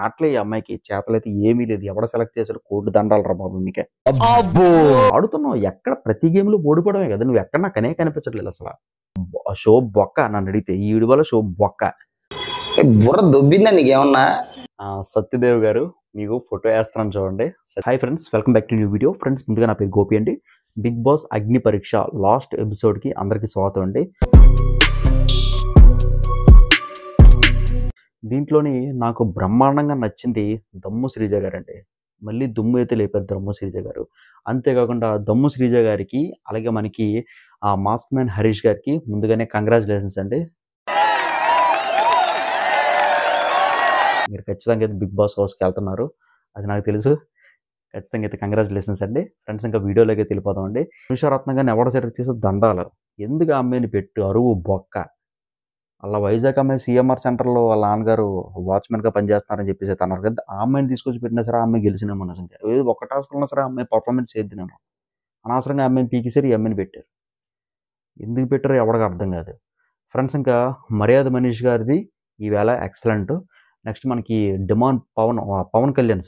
మాటలే ఈ అమ్మాయికి. చేతలైతే ఏమీ లేదు. ఎవడు సెలెక్ట్ చేసాడో కోటి దండాలురా బాబు మీకే. ఆడుతున్నావు ఎక్కడ ప్రతి గేమ్‌లో ఓడిపోవడమే కదా! నువ్వెక్కడ నాకు కనే కనిపించట్లేదు అసల. షో బొక్క నన్నడిగితే. ఈ వీడియోలో షో బొక్క. బుర్ర దొబ్బిందా నీకేమన్నా? సత్యదేవ్ గారు మీకు ఫోటో వేస్తున్నాను చూడండి. Hi friends, welcome back to new video. Friends, ముందుగా నా పేరు గోపి అండి. బిగ్ బాస్ అగ్ని పరీక్ష లాస్ట్ ఎపిసోడ్కి అందరికీ స్వాగతం అండి. దీంట్లోని నాకు బ్రహ్మాండంగా నచ్చింది దమ్ము శ్రీజ గారండి. మళ్ళీ దుమ్ము అయితే లేపారు దమ్ము శ్రీజ గారు. అంతేకాకుండా దమ్ము శ్రీజ గారికి, అలాగే మనకి మాస్క్ మ్యాన్ హరీష్ గారికి ముందుగానే కంగ్రాచులేషన్స్ అండి. మీరు ఖచ్చితంగా అయితే బిగ్ బాస్ హౌస్కి వెళ్తున్నారు, అది నాకు తెలుసు. ఖచ్చితంగా అయితే కంగ్రాచులేషన్స్ అండి. ఫ్రెండ్స్, ఇంకా వీడియోలోకి వెళ్ళిపోదాం అండి. నిమిషరత్న గారిని ఎవడ సెలెక్ట్ చేసే దండాలు. ఎందుకు ఆ అమ్మాయిని పెట్టు, అరువు బొక్క. అలా వైజాగ్ అమ్మాయి సిఎంఆర్ సెంటర్లో వాళ్ళ నాన్నగారు వాచ్మెన్గా పనిచేస్తున్నారని చెప్పేసి అయితే అన్నారు కదా. ఆ అమ్మాయిని తీసుకొచ్చి పెట్టినా సరే ఆ అమ్మాయి గెలిచినేమో నిజంగా. ఏదో ఒక్క టాస్క్ ఉన్నా సరే ఆ అమ్మాయి పర్ఫార్మెన్స్ చేద్దినేమో. అనవసరంగా ఆ అమ్మాయిని పీకేసారు, ఈ అమ్మాయిని పెట్టారు. ఎందుకు పెట్టారో ఎవరికి అర్థం కాదు. ఫ్రెండ్స్, ఇంకా మర్యాద మనీష్ గారిది ఈవేళ ఎక్సలెంట్. నెక్స్ట్ మనకి డిమాండ్ పవన్ కళ్యాణ్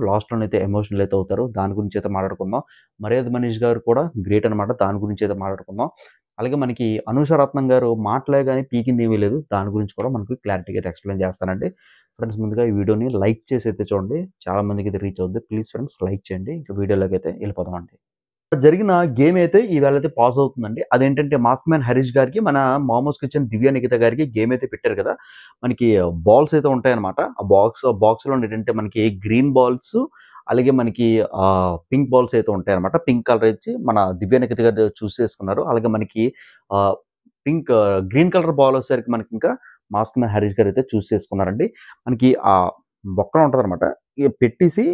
లాస్ట్లోనైతే ఎమోషనల్ అయితే అవుతారు. దాని గురించి అయితే మాట్లాడుకుందాం. మర్యాద మనీష్ గారు కూడా గ్రేట్ అనమాట. దాని గురించి అయితే మాట్లాడుకుందాం. అలాగే మనకి అనూషరత్నం గారు మాటలే కానీ పీకింది ఏమీ లేదు. దాని గురించి కూడా మనకి క్లారిటీగా అయితే ఎక్స్ప్లెయిన్ చేస్తానండి. ఫ్రెండ్స్, ముందుగా ఈ వీడియోని లైక్ చేసి అయితే చూడండి. చాలా మందికి అయితే రీచ్ అవుద్ది. ప్లీజ్ ఫ్రెండ్స్ లైక్ చేయండి. ఇంకా వీడియోలోకి అయితే వెళ్ళిపోదామండి. జరిగిన గేమ్ అయితే ఈవేళ అయితే పాజ్ అవుతుందండి. అదేంటంటే మాస్క్ మ్యాన్ హరీష్ గారికి, మన మామూస్ కిచెన్ దివ్య నిఖిత గారికి గేమ్ అయితే పెట్టారు కదా. మనకి బాల్స్ అయితే ఉంటాయన్నమాట. ఆ బాక్స్లో ఏంటంటే మనకి గ్రీన్ బాల్స్, అలాగే మనకి పింక్ బాల్స్ అయితే ఉంటాయన్నమాట. పింక్ కలర్ ఇచ్చి మన దివ్య నిఖిత గారు చూస్ చేసుకున్నారు. అలాగే మనకి గ్రీన్ కలర్ బాల్ వచ్చేసరికి మనకి ఇంకా మాస్క్ మ్యాన్ హరీష్ గారు అయితే చూస్ చేసుకున్నారండి. మనకి ఆ బొక్కన ఉంటుంది అనమాట, పెట్టేసి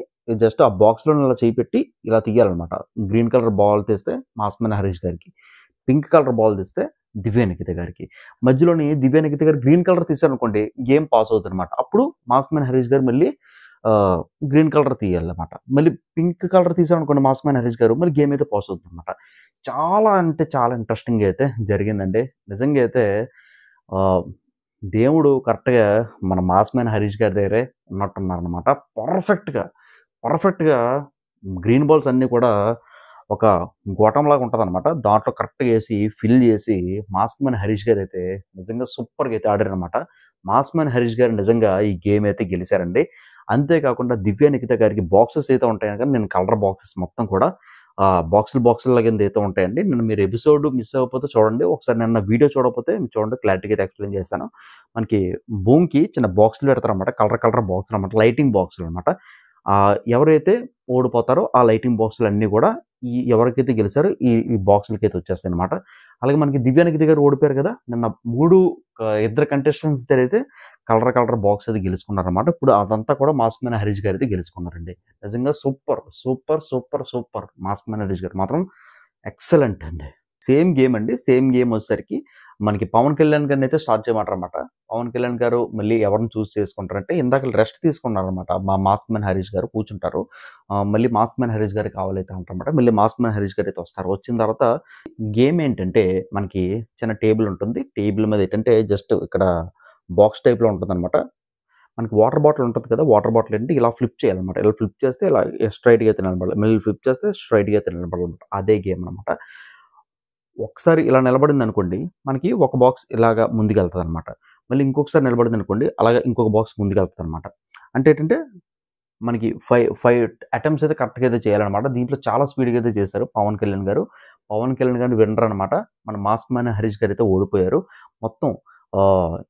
జస్ట్ ఆ బాక్స్లో ఇలా చేయి పెట్టి ఇలా తీయాలన్నమాట. గ్రీన్ కలర్ బాల్ తెస్తే మాస్క్ మ్యాన్ హరీష్ గారికి, పింక్ కలర్ బాల్ తెస్తే దివ్య నిఖిత గారికి. మధ్యలోని దివ్య నిఖిత గారు గ్రీన్ కలర్ తీశారనుకోండి, గేమ్ పాస్ అవుతుంది అనమాట. అప్పుడు మాస్క్ మ్యాన్ హరీష్ గారు మళ్ళీ గ్రీన్ కలర్ తీయాలన్నమాట. మళ్ళీ పింక్ కలర్ తీశారనుకోండి మాస్క్ మ్యాన్ హరీష్ గారు, మళ్ళీ గేమ్ అయితే పాస్ అవుతుంది అనమాట. చాలా అంటే చాలా ఇంట్రెస్టింగ్ అయితే జరిగిందండి. నిజంగా అయితే దేవుడు కరెక్ట్గా మన మాస్క్ మ్యాన్ హరీష్ గారి దగ్గరే ఉన్నట్టున్నారనమాట. పర్ఫెక్ట్గా గ్రీన్ బాల్స్ అన్నీ కూడా ఒక గోటంలాగా ఉంటుందన్నమాట. దాంట్లో కరెక్ట్గా వేసి ఫిల్ చేసి మాస్క్ మ్యాన్ హరీష్ గారు అయితే నిజంగా సూపర్గా అయితే ఆడారనమాట. మాస్క్ మ్యాన్ హరీష్ గారు నిజంగా ఈ గేమ్ అయితే గెలిచారండి. అంతేకాకుండా దివ్య నిఖిత గారికి బాక్సెస్ అయితే ఉంటాయి కానీ నేను కలర్ బాక్సెస్ మొత్తం కూడా బాక్సులు లాగా అయితే ఉంటాయండి. నేను మీరు ఎపిసోడ్ మిస్ అవ్వకపోతే చూడండి. ఒకసారి నిన్న వీడియో చూడకపోతే చూడండి, క్లారిటీగా అయితే ఎక్స్ప్లెయిన్ చేస్తాను. మనకి భూమికి చిన్న బాక్సులు పెడతారనమాట. కలర్ బాక్సులు అనమాట, లైటింగ్ బాక్సులు అనమాట. ఎవరైతే ఓడిపోతారో ఆ లైటింగ్ బాక్సులు అన్నీ కూడా ఎవరికైతే గెలిచారో ఈ బాక్సులకి అయితే వచ్చేస్తాయి అనమాట. అలాగే మనకి దివ్య నిఖిత గారు ఓడిపోయారు కదా. నిన్న ఇద్దరు కంటెస్టెంట్స్ అయితే కలర్ బాక్స్ అయితే గెలుచుకున్నారనమాట. ఇప్పుడు అదంతా కూడా మాస్క్ మ్యాన్ హరీష్ గారు అయితే గెలుచుకున్నారండి. నిజంగా సూపర్. మాస్క్ మ్యాన్ హరీష్ గారు మాత్రం ఎక్సలెంట్ అండి. సేమ్ గేమ్ వచ్చేసరికి మనకి పవన్ కళ్యాణ్ గారిని అయితే స్టార్ట్ చేయమంటారన్నమాట. పవన్ కళ్యాణ్ గారు మళ్ళీ ఎవరిని చూస్ చేసుకుంటారంటే, ఇందాక రెస్ట్ తీసుకున్నారనమాట. మా మాస్క్ మ్యాన్ హరీష్ గారు కూర్చుంటారు. మళ్ళీ మాస్క్ మ్యాన్ హరీష్ గారు కావాలైతే అంటారన్నమాట. మళ్ళీ మాస్క్ మ్యాన్ హరీష్ గారు అయితే వస్తారు. వచ్చిన తర్వాత గేమ్ ఏంటంటే మనకి చిన్న టేబుల్ ఉంటుంది. టేబుల్ మీద ఏంటంటే జస్ట్ ఇక్కడ బాక్స్ టైప్లో ఉంటుంది అనమాట. మనకి వాటర్ బాటిల్ ఉంటుంది కదా. వాటర్ బాటిల్ ఏంటి ఇలా ఫ్లిప్ చేయాలన్నమాట. ఇలా ఫ్లిప్ చేస్తే ఇలా స్ట్రైట్గా అయితే నిలబడాలి, మళ్ళీ ఫ్లిప్ చేస్తే స్ట్రైట్గా అయితే నిలబడాలన్నమాట. అదే గేమ్ అనమాట. ఒకసారి ఇలా నిలబడింది అనుకోండి, మనకి ఒక బాక్స్ ఇలాగా ముందుకెళ్తుంది అనమాట. మళ్ళీ ఇంకొకసారి నిలబడింది అనుకోండి, అలాగే ఇంకొక బాక్స్ ముందుకెళ్తుంది అనమాట. అంటే ఏంటంటే మనకి ఫైవ్ అటెంప్ట్స్ అయితే కరెక్ట్గా అయితే చేయాలన్నమాట. దీంట్లో చాలా స్పీడ్గా అయితే చేశారు పవన్ కళ్యాణ్ గారు విన్నర్ అనమాట. మన మాస్క్ మ్యాన్ హరీష్ గారు అయితే ఓడిపోయారు. మొత్తం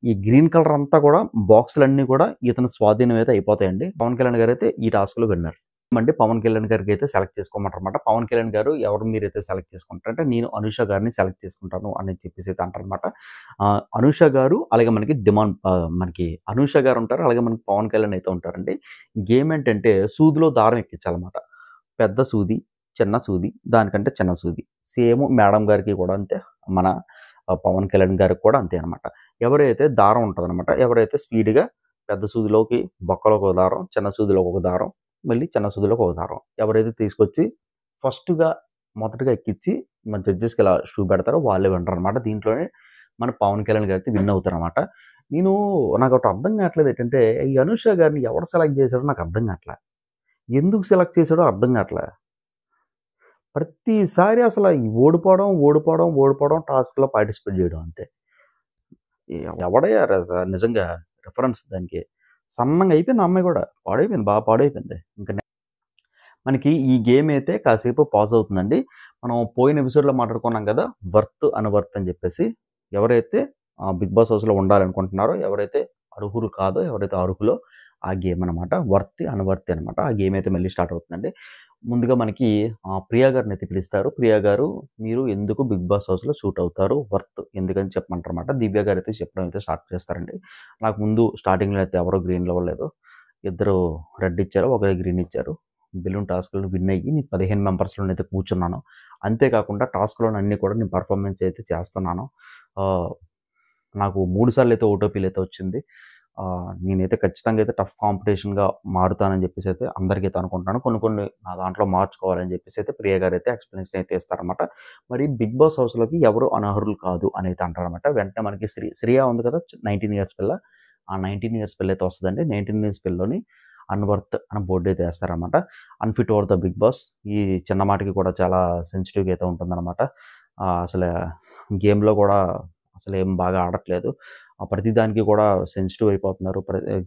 ఈ గ్రీన్ కలర్ అంతా కూడా బాక్సులన్నీ కూడా ఇతని స్వాధీనం అయితే అయిపోతాయండి. పవన్ కళ్యాణ్ గారు అయితే ఈ టాస్క్లో విన్నర్ అండి. పవన్ కళ్యాణ్ గారికి అయితే సెలెక్ట్ చేసుకోమంటారన్నమాట. పవన్ కళ్యాణ్ గారు ఎవరు మీరైతే సెలెక్ట్ చేసుకుంటారంటే, నేను అనూష గారిని సెలెక్ట్ చేసుకుంటాను అని చెప్పేసి అయితే అంటారనమాట. అనూష గారు, అలాగే మనకి మనకి అనూష గారు ఉంటారు, అలాగే మనకి పవన్ కళ్యాణ్ అయితే ఉంటారండి. గేమ్ ఏంటంటే సూదిలో దారం ఎక్కించాలన్నమాట. పెద్ద సూది, చిన్న సూది, దానికంటే చిన్న సూది. సేమ్ మేడం గారికి కూడా అంతే, మన పవన్ కళ్యాణ్ గారికి కూడా అంతే అనమాట. ఎవరైతే దారం ఉంటుందన్నమాట, ఎవరైతే స్పీడ్గా పెద్ద సూదిలోకి బొక్కలోకి ఒక దారం, చిన్న సూదిలోకి ఒక దారం, మళ్ళీ చిన్న సూదిలోకి ఒక దారం ఎవరైతే తీసుకొచ్చి మొదటగా ఎక్కించి మన జడ్జెస్కి ఇలా షూ పెడతారో వాళ్ళే వింటారు అనమాట. దీంట్లోనే మన పవన్ కళ్యాణ్ గారు అయితే విన్ అవుతారు అనమాట. నేను నాకు ఒకటి అర్థం కావట్లేదు ఏంటంటే, ఈ అనుష గారిని ఎవరు సెలెక్ట్ చేశాడో నాకు అర్థం కావట్లే. ఎందుకు సెలెక్ట్ చేశాడో అర్థం కావట్లే. ప్రతిసారి అసలు ఈ ఓడిపోవడం టాస్క్‌లో పార్టిసిపేట్ చేయడం అంతే. ఎవడయ్యా నిజంగా రిఫరెన్స్ దానికి. సన్నంగా అయిపోయింది ఆ అమ్మాయి కూడా. పాడైపోయింది. బాగా పాడైపోయింది. ఇంక మనకి ఈ గేమ్ అయితే కాసేపు పాజ్ అవుతుందండి. మనం పోయిన ఎపిసోడ్‌లో మాట్లాడుకున్నాం కదా! వర్త్ అని చెప్పేసి. ఎవరైతే బిగ్ బాస్ హౌస్‌లో ఉండాలనుకుంటున్నారో, ఎవరైతే అర్హులు కాదో, ఎవరైతే అర్హులో ఆ గేమ్ అనమాట. అన్‌వర్త్ అనమాట. ఆ గేమ్ అయితే మళ్ళీ స్టార్ట్ అవుతుందండి. ముందుగా మనకి ప్రియా గారినైతే పిలుస్తారు. ప్రియా గారు మీరు ఎందుకు బిగ్ బాస్ హౌస్‌లో సూట్ అవుతారు? ఎందుకని చెప్పమంటారన్నమాట. దివ్య గారైతే చెప్పడం అయితే స్టార్ట్ చేస్తారండి. నాకు ముందు స్టార్టింగ్‌లో అయితే ఎవరు గ్రీన్‌లు ఇవ్వలేదు. ఇద్దరు రెడ్ ఇచ్చారు. ఒకరు గ్రీన్ ఇచ్చారు. బెలూన్ టాస్క్‌లో విన్ అయ్యి నేను 15 మెంబర్స్‌లోనైతే కూర్చున్నాను. అంతేకాకుండా టాస్క్‌లోనన్నీ కూడా నేను పర్ఫార్మెన్స్ అయితే చేస్తున్నాను. ఆహ్, నాకు 3 సార్లు అయితే ఓటోపీలు అయితే వచ్చింది. నేనైతే ఖచ్చితంగా అయితే టఫ్ కాంపిటీషన్‌గా మారుతానని చెప్పేసి అయితే అందరికైతే అనుకుంటున్నాను. కొన్ని నా దాంట్లో మార్చుకోవాలని చెప్పేసి అయితే ప్రియ గారైతే ఎక్స్‌ప్లనేషన్ అయితే ఇస్తారనమాట. మరి బిగ్ బాస్ హౌస్‌లోకి ఎవరు అనర్హులు కాదు అని అయితే అంటారనమాట. వెంటనే మనకి శ్రియ ఉంది కదా! 19 ఇయర్స్ పిల్ల. ఆ 19 ఇయర్స్ పిల్ల అయితే వస్తదండి. 19 ఇయర్స్ పిల్లోని అన్వర్త్ అని బోర్డ్ అయితే వేస్తారనమాట. Unfit over the Bigg Boss. ఈ చిన్న మాటకి కూడా చాలా సెన్సిటివ్‌గా అయితే ఉంటుందనమాట. అసలు గేమ్‌లో కూడా అసలేం బాగా ఆడట్లేదు. ప్రతి దానికి కూడా సెన్సిటివ్ అయిపోతున్నారు.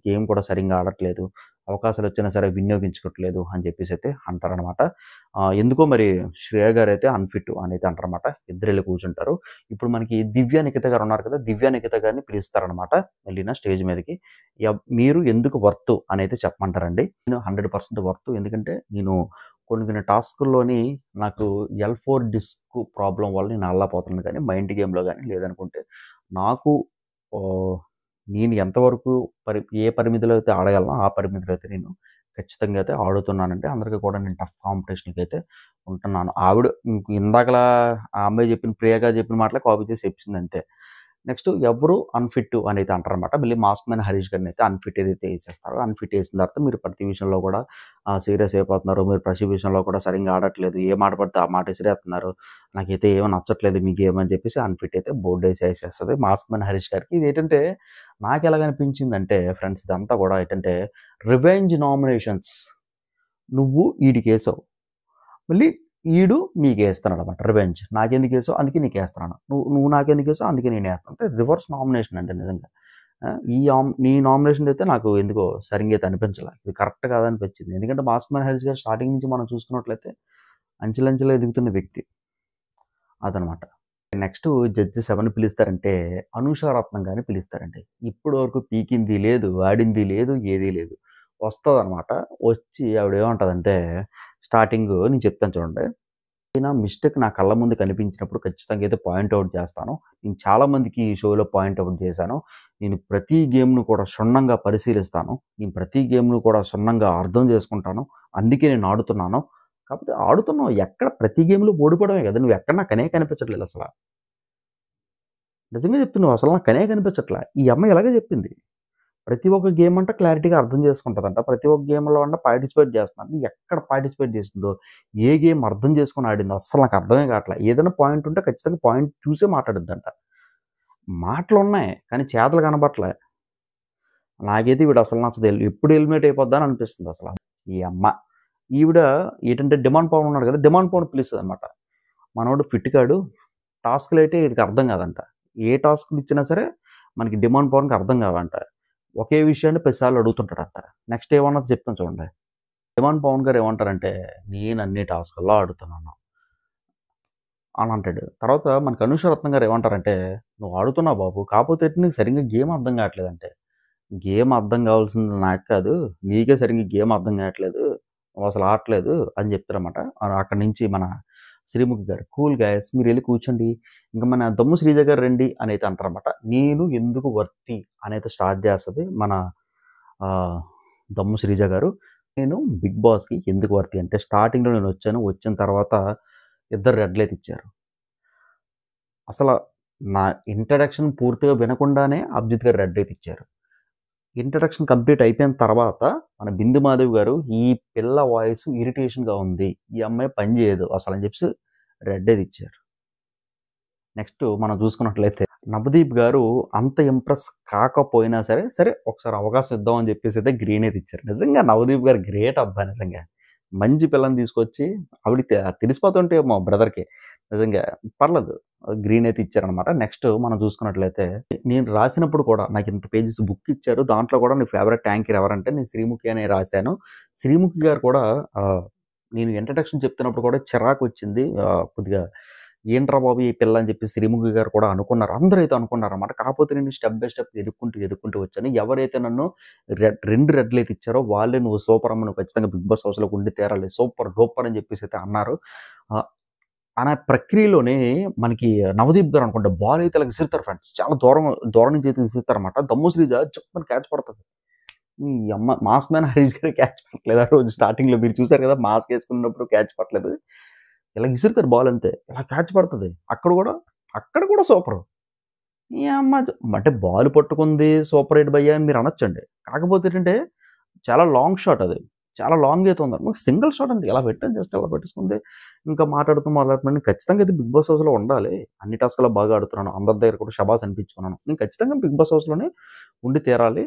గేమ్ కూడా సరింగా ఆడట్లేదు. అవకాశాలొచ్చినా సరే వినియోగించుకోవట్లేదు అని చెప్పేసైతే అంటారనమాట. ఎందుకో మరి శ్రేయ గారైతే అన్‌ఫిట్ అనైతే అంటారనమాట. ఇద్దరెళ్లి కూర్చుంటారు. ఇప్పుడు మనకి దివ్య నిఖిత గారు ఉన్నారు కదా! దివ్య నిఖిత గారిని పిలుస్తారనమాట వెళ్ళిన స్టేజ్ మీదకి. మీరు ఎందుకు వర్త్ అనైతే చెప్పమంటారండి. నేను 100% వర్త్. ఎందుకంటే నేను కొన్ని టాస్కుల్లోని నాకు L4 డిస్క్ ప్రాబ్లమ్ వల్ల నేను ఆడలేకపోతున్నాను కానీ మైండ్ గేమ్‌లో గాని లేదనుకుంటే నాకు ఆహ్, నేను ఎంతవరకు ఏ పరిమితిలో అయితే ఆడగలనో ఆ పరిమితిలో అయితే నేను ఖచ్చితంగా అయితే ఆడుతున్నానండి. అందరికి కూడా నేను టఫ్ కాంపిటీషన్‌కైతే ఉంటున్నాను. ఆవిడ ఇందాకలా ఆ అమ్మాయి చెప్పిన ప్రియ గారు చెప్పిన మాటలే కాపీ చేసి చెప్పింది అంతే. నెక్స్ట్ ఎవరు అన్‌ఫిట్ అనైతే అంటారనమాట. మళ్ళీ మాస్క్ మ్యాన్ హరీష్ గారిని అయితే అన్‌ఫిట్ ఏదైతే ఏసేస్తారో అన్‌ఫిట్ ఏసిన తర్వాత మీరు ప్రతి విషయంలో కూడా సీరియస్ అయిపోతున్నారు. మీరు ప్రతి విషయంలో కూడా సరిగ్గా ఆడట్లేదు. ఏ మాట పడితే ఆ మాట ఇసిరేస్తున్నారు. నాకైతే ఏమి నచ్చట్లేదు మీ గేమ్ అని చెప్పేసి అన్‌ఫిట్ అయితే బోర్డ్ ఏసేస్తది మాస్క్ మ్యాన్ హరీష్ గారికి. ఇదేంటంటే నాకెలాగనిపించిందంటే ఫ్రెండ్స్ ఇదంతా కూడా ఏంటంటే రివెంజ్ నామినేషన్స్. నువ్వు ఈడికేసావు. మళ్ళీ ఈడు నీకేస్తున్నాడనమాట రివెంజ్. నాకెందుకేసావు అందుకే నీకేస్తున్నాను. నువ్వు నాకెందుకేసావు అందుకే నేనేస్తాను. అంటే రివర్స్ నామినేషన్ అంటే నిజంగా. నీ నామినేషన్ అయితే నాకు ఎందుకో సరింగా అయితే అనిపించలే. ఇది కరెక్ట్ కాదనిపించింది. ఎందుకంటే మాస్క్ మ్యాన్ హరీష్ గారు స్టార్టింగ్ నుంచి మనం చూసుకున్నట్లయితే అంచెలంచెలుగా ఎదుగుతున్న వ్యక్తి. అదనమాట. నెక్స్ట్ జడ్జెస్ ఎవరిని పిలుస్తారంటే అనూష రత్నం గారిని పిలుస్తారండి. ఇప్పటి వరకు పీకింది లేదు, ఆడింది లేదు, ఏదీ లేదు. వస్తదనమాట. వచ్చి ఆవిడేమంటదంటే స్టార్టింగు నేను చెప్తాను చూడండి. ఏదైనా మిస్టేక్ నా కళ్ళ ముందు కనిపించినప్పుడు ఖచ్చితంగా అయితే పాయింట్ ఔట్ చేస్తాను. నేను చాలా మందికి ఈ షోలో పాయింట్ ఔట్ చేశాను. నేను ప్రతి గేమ్‌ను కూడా క్షుణ్ణంగా పరిశీలిస్తాను. నేను ప్రతి గేమ్‌ను కూడా క్షుణ్ణంగా అర్థం చేసుకుంటాను. అందుకే నేను ఆడుతున్నాను. కాకపోతే ఆడుతున్నావు ఎక్కడ ప్రతి గేమ్‌లో ఓడిపోవడమే కదా! నువ్వెక్కడ నాకు కనే కనిపించట్లేదు అసల. నిజంగా చెప్తున్నావు అసలు నాకు కనే కనిపించట్ల. ఈ అమ్మాయి ఇలాగే చెప్పింది. ప్రతి ఒక్క గేమ్ అంట క్లారిటీగా అర్థం చేసుకుంటదంట. ప్రతి ఒక్క గేమ్‌లో అంట పార్టిసిపేట్ చేస్తుందంట. ఎక్కడ పార్టిసిపేట్ చేసిందో, ఏ గేమ్ అర్థం చేసుకొని ఆడిందో అస్సలు నాకు అర్థమే కావట్ల. ఏదైనా పాయింట్ ఉంటే ఖచ్చితంగా పాయింట్ చూసే మాట్లాడిద్దంట. మాటలున్నాయి కానీ చేతలు కనపట్లే. నాకైతే ఈవిడ అసలు నచ్చదు. ఎప్పుడు ఎలిమినేట్ అయిపోద్దా అని అనిపిస్తుంది అసల. ఈ అమ్మ. ఈవిడ ఏంటంటే డిమాండ్ పవన్ ఉన్నాడు కదా! డిమాండ్ పవన్ పిలుస్తదనమాట. మనోడు ఫిట్ కాడు. టాస్క్‌లైతే ఈడికి అర్థం కాదంట. ఏ టాస్క్‌లు ఇచ్చినా సరే మనకి డిమాండ్ పవన్‌కి అర్థం కావంట. ఒకే విషయాన్ని 10 సార్లు అడుగుతుంటాడంట. నెక్స్ట్ ఏమన్నది చెప్తాను చూడండి. డిమాండ్ పవన్ గారు ఏమంటారంటే, "నేను అన్ని టాస్కుల్లో ఆడుతున్నాను" అని అంటాడు. తర్వాత మనకి అనూష రత్నం గారు ఏమంటారంటే, "నువ్వు ఆడుతున్నావు బాబు. కాకపోతే ఏంటి నీకు సరిగ్గా గేమ్ అర్థం కావట్లేదంటే." "గేమ్ అర్థం కావాల్సింది నాకు కాదు. నీకే సరిగ్గా గేమ్ అర్థం కావట్లేదు. నువ్వసలు ఆడట్లేదు" అని చెప్తారన్నమాట. అక్కడి నుంచి మన శ్రీముఖి గారు, "కూల్ గైస్ మీరెళ్లి కూర్చోండి. ఇంక మన దమ్ము శ్రీజ గారు రండి" అనైతే అంటారన్నమాట. నేను ఎందుకు వర్తి అనైతే స్టార్ట్ చేస్తది మన ఆహ్, దమ్ము శ్రీజ గారు. నేను బిగ్ బాస్‌కి ఎందుకు వర్తి అంటే స్టార్టింగ్‌లో నేనొచ్చాను. వచ్చిన తర్వాత ఇద్దరు రెడ్ లైట్ ఇచ్చారు. అసల నా ఇంట్రడక్షన్ పూర్తిగా వినకుండానే అభిజిత్ గారు రెడ్ లైట్ ఇచ్చారు. ఇంట్రడక్షన్ కంప్లీట్ అయిపోయిన తర్వాత మన బిందు మాధవ్ గారు ఈ పిల్ల వాయిస్ ఇరిటేషన్‌గా ఉంది. ఈ అమ్మాయి పని చేయదు అసలని చెప్పేసి రెడ్ అయితే ఇచ్చారు. నెక్స్ట్ మనం చూసుకున్నట్లయితే నవదీప్ గారు అంత ఇంప్రెస్ కాకపోయినా సరే, సరే ఒకసారి అవకాశం ఇద్దాం అని చెప్పేసి అయితే గ్రీన్ అయితే ఇచ్చారు. నిజంగా నవదీప్ గారు గ్రేట్ అబ్బా! నిజంగా. మంచి పిల్లని తీసుకొచ్చి ఆవిడకి తెలిసిపోతుంటే మా బ్రదర్‌కి నిజంగా పర్లేదు. గ్రీన్ అయితే ఇచ్చారనమాట. నెక్స్ట్ మనం చూసుకున్నట్లయితే నేను రాసినప్పుడు కూడా నాకు ఇంత పేజెస్ బుక్ ఇచ్చారు. దాంట్లో కూడా నీ ఫేవరెట్ యాంకర్ ఎవరంటే నేను శ్రీముఖి అనే రాశాను. శ్రీముఖి గారు కూడా నేను ఇంట్రడక్షన్ చెప్తున్నప్పుడు కూడా చిరాకొచ్చింది. కొద్దిగా ఏంట్రా బాబు ఈ పిల్ల అని చెప్పి శ్రీముఖి గారు కూడా అనుకున్నారు. అందరూ అయితే అనుకున్నారనమాట. కాకపోతే నేను స్టెప్ బై స్టెప్ ఎదుక్కుంటూ వచ్చాను. ఎవరైతే నన్ను 2 రెడ్‌లయితే ఇచ్చారో వాళ్ళే నువ్వు సూపర్ అమ్మ. నువ్వు ఖచ్చితంగా 'బిగ్ బాస్' హౌస్‌లోకి ఉండి తీరాలి. సూపర్ డూపర్ అని చెప్పేసి అయితే అన్నారు. ఆహ్, అనే ప్రక్రియలోనే మనకి నవదీప్ గారు అనుకుంటే బాల్ అయితే ఇలా విసురుతారు ఫ్రెండ్స్. చాలా దూరం నుంచి అయితే విసురుతారనమాట. దమ్ము శ్రీజ జప్పని క్యాచ్ పడతది. ఈ అమ్మ మాస్ మ్యాన్ హరీష్ గారు క్యాచ్ పట్టలేదు. ఆ రోజు స్టార్టింగ్‌లో మీరు చూసారు కదా! మాస్క్ ఏసుకున్నప్పుడు క్యాచ్ పట్టలేదు. ఇలా విసురుతారు బాల్ అంతే. ఇలా క్యాచ్ పడతది. అక్కడ కూడా సూపరు. ఈ అమ్మ అంటే బాల్ పట్టుకుంది సూపర్ హిట్ భయ్యా అని మీరు అనొచ్చండి. కాకపోతే ఏంటంటే చాలా లాంగ్ షాట్ అది. చాలా లాంగ్ అయితే ఉంది. మాకు సింగిల్ షాట్ అండి. ఇలా పెట్టాను జస్ట్ అలా పెట్టేసుకుంది. ఇంకా మాట్లాడుతున్నాను. ఖచ్చితంగా అయితే 'బిగ్ బాస్' హౌస్‌లో ఉండాలి. అన్ని టాస్క్‌లో బాగా ఆడుతున్నాను. అందరి దగ్గర కూడా షబాస్ అనిపించుకున్నాను. నేను ఖచ్చితంగా 'బిగ్ బాస్' హౌస్‌లోనే ఉండి తీరాలి.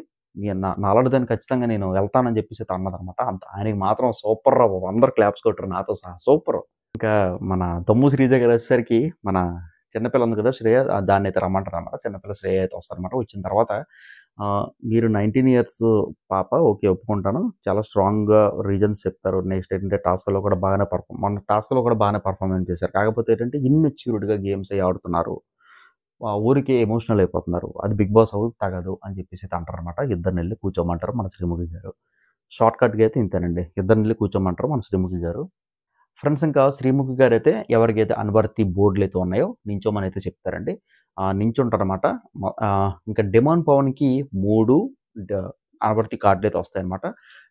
నాలాంటి దాన్ని ఖచ్చితంగా నేను వెళ్తానని చెప్పేసి అయితే అన్నదనమాట. ఆయనకి మాత్రం సూపర్ రా బాబు! అందరూ క్లాప్స్ కొట్టారు నాతో సహా. సూపరు. ఇంకా మన దమ్ము శ్రీజ గారు వచ్చేసరికి మన చిన్నపిల్ల ఉంది కదా! శ్రేయ దాన్నయితే రమ్మంటారనమాట. చిన్నపిల్ల శ్రేయ అయితే వస్తారనమాట. వచ్చిన తర్వాత మీరు 19 ఇయర్స్ పాప ఓకే. ఒప్పుకుంటాను. చాలా స్ట్రాంగ్‌గా రీజన్స్ చెప్పారు. నెక్స్ట్ ఏంటంటే మొన్న టాస్క్‌లో కూడా బాగానే పర్ఫార్మెన్స్ చేశారు. కాకపోతే ఏంటంటే ఇమ్మెచ్యూర్డ్‌గా గేమ్స్ అయి ఆడుతున్నారు. ఊరికే ఎమోషనల్ అయిపోతున్నారు. అది 'బిగ్ బాస్' హౌస్ తగదు అని చెప్పేసి అయితే అంటారనమాట. ఇద్దరినెళ్లి కూర్చోమంటారు మన శ్రీముఖి గారు. షార్ట్ కట్‌గా అయితే ఇంతేనండి. ఇద్దరినెళ్లి కూర్చోమంటారు మన శ్రీముఖి గారు. ఫ్రెండ్స్ ఇంకా శ్రీముఖి గారైతే ఎవరికైతే అనువర్తి బోర్డులైతే ఉన్నాయో నించోమని అయితే చెప్తారండి. నించుంటారనమాట. ఇంకా డిమాండ్ పవన్‌కి 3 డ అనువర్తి కార్డులైతే వస్తాయన్నమాట.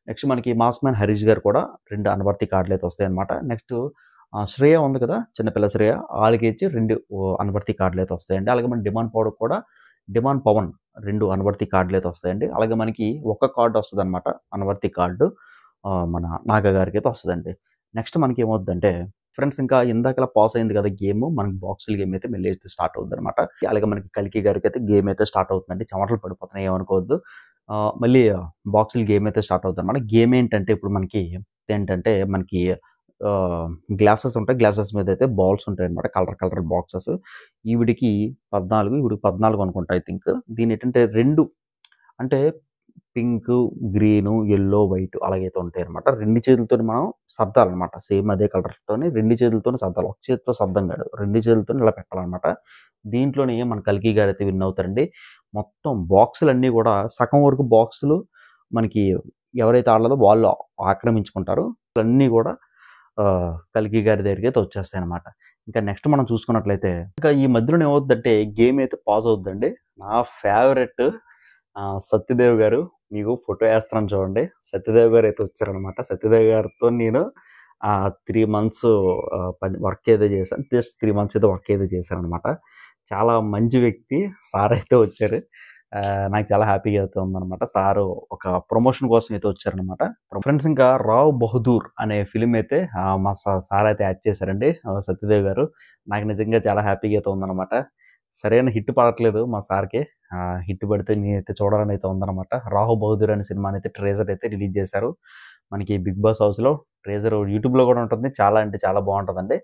నెక్స్ట్ మనకి మాస్ మ్యాన్ హరీష్ గారు కూడా 2 అనువర్తి కార్డులైతే వస్తాయన్నమాట. నెక్స్ట్ శ్రేయ ఉంది కదా! చిన్నపిల్ల శ్రేయ ఆళ్ళకిచ్చి 2 అనువర్తి కార్డులైతే వస్తాయండి. అలాగే మన డిమాండ్ పవన్ 2 అనువర్తి కార్డులైతే వస్తాయండి. అలాగే మనకి ఒక కార్డ్ వస్తదనమాట. అనువర్తి కార్డు మన నాగ గారికైతే వస్తదండి. నెక్స్ట్ మనకేమవుద్దంటే ఫ్రెండ్స్ ఇంకా ఇందాకలా పాస్ అయింది కదా గేము. మనకి బాక్సుల గేమ్ అయితే మెల్లి అయితే స్టార్ట్ అవుద్దనమాట. అలాగే మనకి కల్కి గారికైతే గేమ్ అయితే స్టార్ట్ అవుతుందండి. చెమటలు పడిపోతున్నాయి ఏమనుకోవద్దు. మళ్ళీ బాక్సుల గేమ్ అయితే స్టార్ట్ అవుద్దనమాట. గేమ్ ఏంటంటే గ్లాసెస్ ఉంటాయి. గ్లాసెస్ మీద అయితే బాల్స్ ఉంటాయన్నమాట. Colour boxes. ఈవిడికి 14 ఈవిడికి 14 అనుకుంటా ఐ థింక్. దీనేంటంటే 2 అంటే పింకు, గ్రీను, యెల్లో, వైట్ అలాగైతే ఉంటాయన్నమాట. 2 చేతులతోని మనం సర్దాలనమాట. సేమ్ అదే కలర్స్‌తోని 2 చేతులతోని సర్దాలి. ఒక చేత్తో సర్దం కాదు. 2 చేతులతోని ఇలా పెట్టాలనమాట. దీంట్లోని మన కల్కి గారైతే విన్ అవుతారండి. మొత్తం బాక్సులన్నీ కూడా సగం వరకు బాక్సులు మనకి ఎవరైతే ఆడలేదో వాళ్ళు ఆక్రమించుకుంటారు. అన్నీ కూడా కల్కి గారి దగ్గరికైతే వచ్చేస్తాయన్నమాట. ఇంకా నెక్స్ట్ మనం చూసుకున్నట్లయితే ఇంకా ఈ మధ్యలోనే ఏమవుద్దంటే గేమ్ అయితే పాజ్ అవుద్దండి. నా ఫేవరెట్ సత్యదేవ్ గారు మీకు ఫోటో ఏస్తున్నాను చూడండి. సత్యదేవ్ గారు అయితే వచ్చారనమాట. సత్యదేవ్ గారితో నేను 3 మంత్స్ వర్క్ ఏదో చేశాను. జస్ట్ 3 మంత్స్ ఏదో వర్క్ ఏదో చేశాననమాట. చాలా మంచి వ్యక్తి. సార్ అయితే వచ్చారు. నాకు చాలా హ్యాపీగా అయితే ఉందనమాట. సారు ఒక ప్రమోషన్ కోసం అయితే వచ్చారనమాట. ఫ్రెండ్స్ ఇంకా 'రావ్ బహదూర్' అనే ఫిల్మ్ అయితే మా సార్ అయితే యాక్ట్ చేశారండి. సత్యదేవ్ గారు. నాకు నిజంగా చాలా హ్యాపీగా అయితే ఉందనమాట. సరైన హిట్ పడట్లేదు మా సార్‌కి. హిట్ పడితే నేనైతే చూడాలని అయితే ఉందనమాట. 'రావ్ బహదూర్' అనే సినిమాని అయితే ట్రైలర్ అయితే రిలీజ్ చేశారు. మనకి 'బిగ్ బాస్' హౌస్‌లో ట్రైలర్ యూట్యూబ్‌లో కూడా ఉంటుంది. చాలా అంటే చాలా బాగుంటదండి.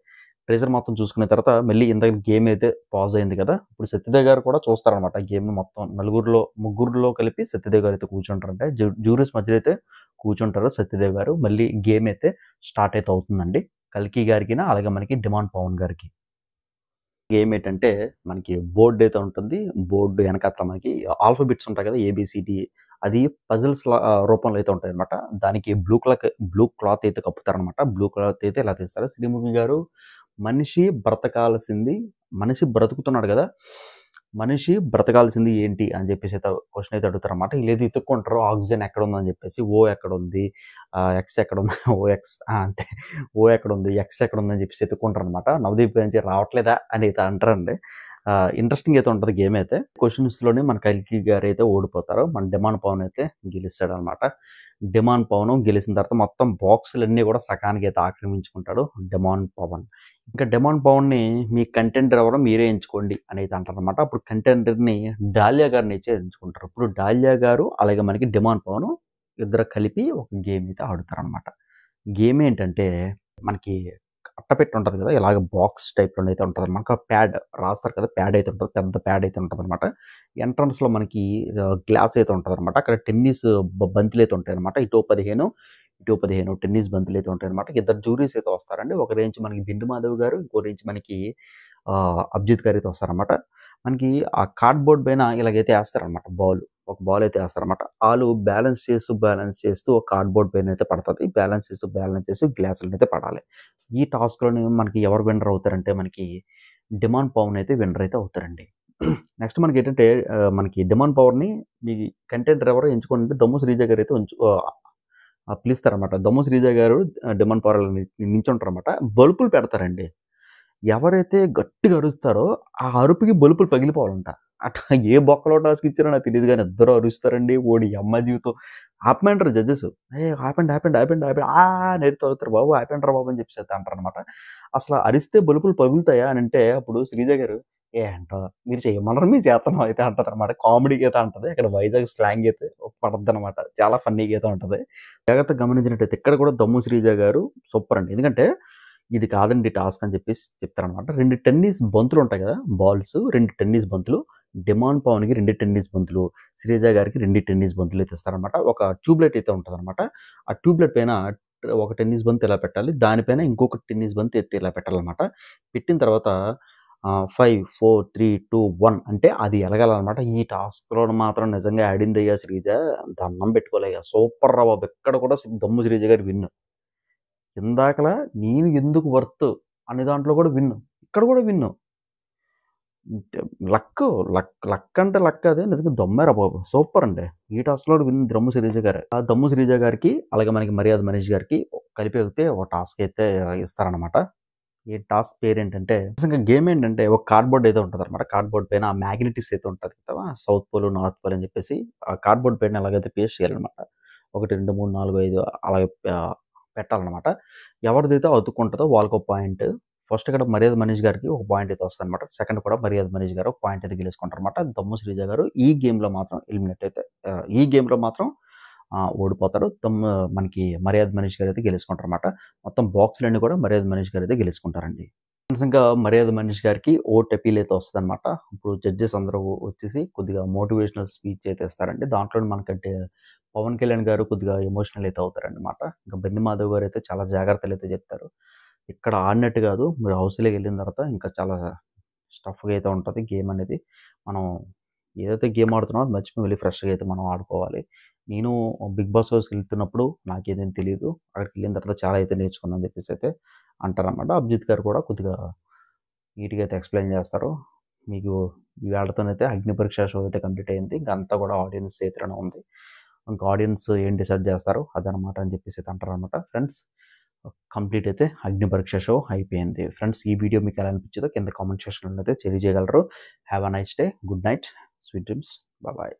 ట్రైలర్ మొత్తం చూసుకున్న తర్వాత మళ్ళీ ఇందాక గేమ్ అయితే పాజ్ అయింది కదా! ఇప్పుడు సత్యదేవ్ గారు కూడా చూస్తారనమాట. గేమ్‌ని మొత్తం ముగ్గురిలో కలిపి సత్యదేవ్ గారు అయితే కూర్చుంటారంట. జ్యూరీస్ మధ్యలో అయితే కూర్చుంటారు సత్యదేవ్ గారు. మళ్ళీ గేమ్ అయితే స్టార్ట్ అయితే అవుతుందండి. కల్కి గారికినా అలాగే మనకి డిమాండ్ పవన్ గారికి. గేమ్ ఏంటంటే మనకి బోర్డ్ అయితే ఉంటుంది. బోర్డ్ వెనకాతల మనకి ఆల్ఫాబెట్స్ ఉంటాయి కదా! ఏబీసీడీ అది పజిల్స్ రూపంలో అయితే ఉంటాయన్నమాట. దానికి బ్లూ క్లాత్ అయితే కప్పుతారనమాట. బ్లూ క్లాత్ అయితే ఇలా తీస్తారు. శ్రీముఖి గారు మనిషి బ్రతుకుతున్నాడు కదా! మనిషి బ్రతకాల్సింది ఏంటి అని చెప్పేసి అయితే క్వెషన్ అయితే అడుగుతారనమాట. వీళ్ళైతే ఎతుక్కుంటారు ఆక్సిజన్ ఎక్కడుందని చెప్పేసి. ఓ ఎక్కడుంది? ఎక్స్ ఎక్కడుంది? ఓఎక్స్ అంతే. ఓ ఎక్కడుంది? ఎక్స్ ఎక్కడుందని చెప్పేసి ఎతుక్కుంటారనమాట. నవదీప్ నుంచి రావట్లేదా అని అయితే అంటారండి. ఇంట్రెస్టింగ్ అయితే ఉంటది గేమ్ అయితే. క్వెషన్స్‌లోనే మన కల్కి గారైతే ఓడిపోతారు. మన డిమాండ్ పవన్ అయితే గెలుస్తాడనమాట. డిమాన్ పవన్ గెలిచిన తర్వాత మొత్తం బాక్సులన్నీ కూడా సకానికి అయితే ఆక్రమించుకుంటాడు డిమాన్ పవన్. ఇంకా డిమాన్ పవన్ని మీ కంటెండర్ ఎవరో మీరే ఎంచుకోండి అనేది అంటారనమాట. అప్పుడు కంటెండర్ని డాలియా గారిని అయితే ఎంచుకుంటారు. ఇప్పుడు డాలియా గారు అలాగే మనకి డిమాన్ పవన్ ఇద్దరు కలిపి ఒక గేమ్ అయితే ఆడుతారనమాట. గేమ్ ఏంటంటే మనకి అట్టపెట్టి ఉంటుంది కదా, ఇలాగ బాక్స్ టైప్లో అయితే ఉంటుంది అనమాట. ప్యాడ్ రాస్తారు కదా, ప్యాడ్ అయితే ఉంటుంది, పెద్ద ప్యాడ్ అయితే ఉంటుంది అనమాట. ఎంట్రన్స్లో మనకి గ్లాస్ అయితే ఉంటుంది అనమాట. అక్కడ టెన్నిస్ బంతులు అయితే ఉంటాయి అనమాట. ఇటో 15 టెన్నిస్ బంతులు అయితే ఉంటాయి అనమాట. ఇద్దరు జూరీస్ అయితే వస్తారండి. ఒక రేంజ్ మనకి బిందు మాధవ్ గారు, ఇంకో రేంజ్ మనకి అభిజిత్ గారు అయితే వస్తారనమాట. మనకి ఆ కార్డ్బోర్డ్ పైన ఇలాగైతే వేస్తారనమాట. ఒక బాల్ అయితే వేస్తారనమాట. వాళ్ళు బ్యాలెన్స్ చేస్తూ ఒక కార్డ్బోర్డ్ పైన అయితే పడుతుంది. బ్యాలెన్స్ చేస్తూ గ్లాసులను అయితే పడాలి. ఈ టాస్క్లోని మనకి ఎవరు విన్నర్ అవుతారంటే మనకి డిమాన్ పవన్ అయితే విన్నర్ అయితే అవుతారండి. నెక్స్ట్ మనకి ఏంటంటే మనకి డిమాన్ పవర్ని మీ కంటెంటర్ ఎవరో ఎంచుకోండి దమ్ము శ్రీజ గారు అయితే పిలుస్తారనమాట. దమ్ము శ్రీజ గారు డిమాండ్ పవర్ నించుంటారనమాట. బల్బులు పెడతారండి. ఎవరైతే గట్టిగా అరుస్తారో ఆ అరుపుకి బల్బులు పగిలిపోవాలంట. అట్లా ఏ బొక్కలో టాస్క్ ఇచ్చారో నాకు తెలియదు కానీ ఇద్దరు అరుస్తారండి. ఓడి అమ్మ జీవితం ఆపమంటారు జడ్జెస్. ఆపండి నేర్తో అవుతారు బాబు, ఆపంటారు బాబు అని చెప్పేసి అంటారనమాట. అసలు అరిస్తే బల్బులు పగులుతాయా అని అంటే అప్పుడు శ్రీజ గారు ఏంటో మీరు చేయమన్నారు మీ చేతనం అయితే అంటది అనమాట. కామెడీకి అయితే అంటది. ఇక్కడ వైజాగ్ స్లాంగ్ అయితే పడద్దు అనమాట. చాలా ఫన్నీగా అయితే ఉంటుంది. జాగ్రత్తగా గమనించినట్టయితే ఇక్కడ కూడా దమ్ము శ్రీజ గారు సూపర్ అండి. ఎందుకంటే ఇది కాదండి టాస్క్ అని చెప్పేసి చెప్తారనమాట. 2 టెన్నిస్ బంతులు ఉంటాయి కదా, బాల్స్ 2 టెన్నిస్ బంతులు, డిమాన్ పవన్కి 2 టెన్నిస్ బంతులు, శ్రీజ గారికి 2 టెన్నిస్ బంతులు అయితే ఇస్తారనమాట. ఒక ట్యూబ్లైట్ అయితే ఉంటుంది అనమాట. ఆ ట్యూబ్లైట్ పైన ఒక టెన్నిస్ బంత్ ఇలా పెట్టాలి, దానిపైన ఇంకొక టెన్నిస్ బంత్ ఎత్తి ఇలా పెట్టాలన్నమాట. పెట్టిన తర్వాత 5, 4, 3, 2, 1 అంటే అది ఎలగాలన్నమాట. ఈ టాస్క్లో మాత్రం నిజంగా ఆడిందయ్యా శ్రీజ, దండం పెట్టుకోలేయ్యా, సూపర్ రా బాబు. ఎక్కడ కూడా దమ్ము శ్రీజ గారు విన్ను. ఇందాకలా నేను ఎందుకు వర్త్ అనే దాంట్లో కూడా విన్ను, ఇక్కడ కూడా విన్ను. లక్ అంటే లక్ అదే, నిజంగా దమ్మారా బాబు, సూపర్ అండి. ఈ టాస్క్లో విన్ దమ్ము శ్రీజ గారు. ఆ దమ్ము శ్రీజ గారికి అలాగే మనకి మర్యాద మనీష్ గారికి కలిపి అయితే ఒక టాస్క్ అయితే ఇస్తారనమాట. ఈ టాస్క్ పేరు ఏంటంటే నిజంగా గేమ్ ఏంటంటే ఒక కార్డ్బోర్డ్ అయితే ఉంటుంది అనమాట. కార్డ్బోర్డ్ పైన ఆ మ్యాగ్నెటిక్స్ అయితే ఉంటుంది కదా, సౌత్ పోల్ నార్త్ పోల్ అని చెప్పేసి ఆ కార్డ్బోర్డ్ పైన ఎలాగైతే పేస్ట్ చేయాలన్నమాట. 1, 2, 3, 4, 5 అలాగే పెట్టాలన్నమాట. ఎవరిదైతే అతుక్కుంటుందో వాళ్ళకి ఒక పాయింట్. ఫస్ట్ ఇక్కడ మర్యాద మనీష్ గారికి ఒక పాయింట్ అయితే వస్తుంది అనమాట. సెకండ్ కూడా మర్యాద మనీష్ గారు ఒక పాయింట్ అయితే గెలుచుకుంటారు అనమాట. దమ్ము శ్రీజ గారు ఈ గేమ్లో మాత్రం ఎలిమినేట్ అయితే ఈ గేమ్లో మాత్రం ఓడిపోతారు. మనకి మర్యాద మనీష్ గారు అయితే గెలుచుకుంటారు అనమాట. మొత్తం బాక్సులన్నీ కూడా మర్యాద మనీష్ గారు అయితే గెలుచుకుంటారండి. ఇంకా మర్యాద మనీష్ గారికి ఓట్ అపీల్ అయితే వస్తుంది అనమాట. ఇప్పుడు జడ్జెస్ అందరూ వచ్చేసి కొద్దిగా మోటివేషనల్ స్పీచ్ అయితే ఇస్తారండి. దాంట్లో మనకంటే పవన్ కళ్యాణ్ గారు కొద్దిగా ఎమోషనల్ అయితే అవుతారనమాట. ఇంకా బిందు మాధవ్ గారు అయితే చాలా జాగ్రత్తలు అయితే చెప్తారు. ఇక్కడ ఆడినట్టు కాదు, మీరు హౌస్లోకి వెళ్ళిన తర్వాత ఇంకా చాలా స్టఫ్గా అయితే ఉంటుంది గేమ్ అనేది. మనం ఏదైతే గేమ్ ఆడుతున్నామో అది మర్చిపోయి వెళ్ళి ఫ్రెష్గా అయితే మనం ఆడుకోవాలి. నేను బిగ్ బాస్ హౌస్కి వెళ్తున్నప్పుడు నాకేదేం తెలియదు, అక్కడికి వెళ్ళిన తర్వాత చాలా అయితే నేర్చుకున్నాను అని చెప్పేసి అయితే అంటారన్నమాట. అభిజిత్ గారు కూడా కొద్దిగా నీట్గా అయితే ఎక్స్ప్లెయిన్ చేస్తారు. మీకు ఈ వేళతోనైతే అగ్ని పరీక్ష షో అయితే కంప్లీట్ అయింది. ఇంకా అంతా కూడా ఆడియన్స్ చేతిలోనే ఉంది. ఇంకా ఆడియన్స్ ఏం డిసైడ్ చేస్తారు అదనమాట అని చెప్పేసి అయితే అంటారనమాట. ఫ్రెండ్స్, కంప్లీట్ అయితే అగ్ని పరీక్ష షో అయిపోయింది. ఫ్రెండ్స్, ఈ వీడియో మీకు ఎలా అనిపించిందో కింద కామెంట్ సెక్షన్లో అయితే తెలియజేయగలరు. Have a nice day, good night, sweet dreams, bye.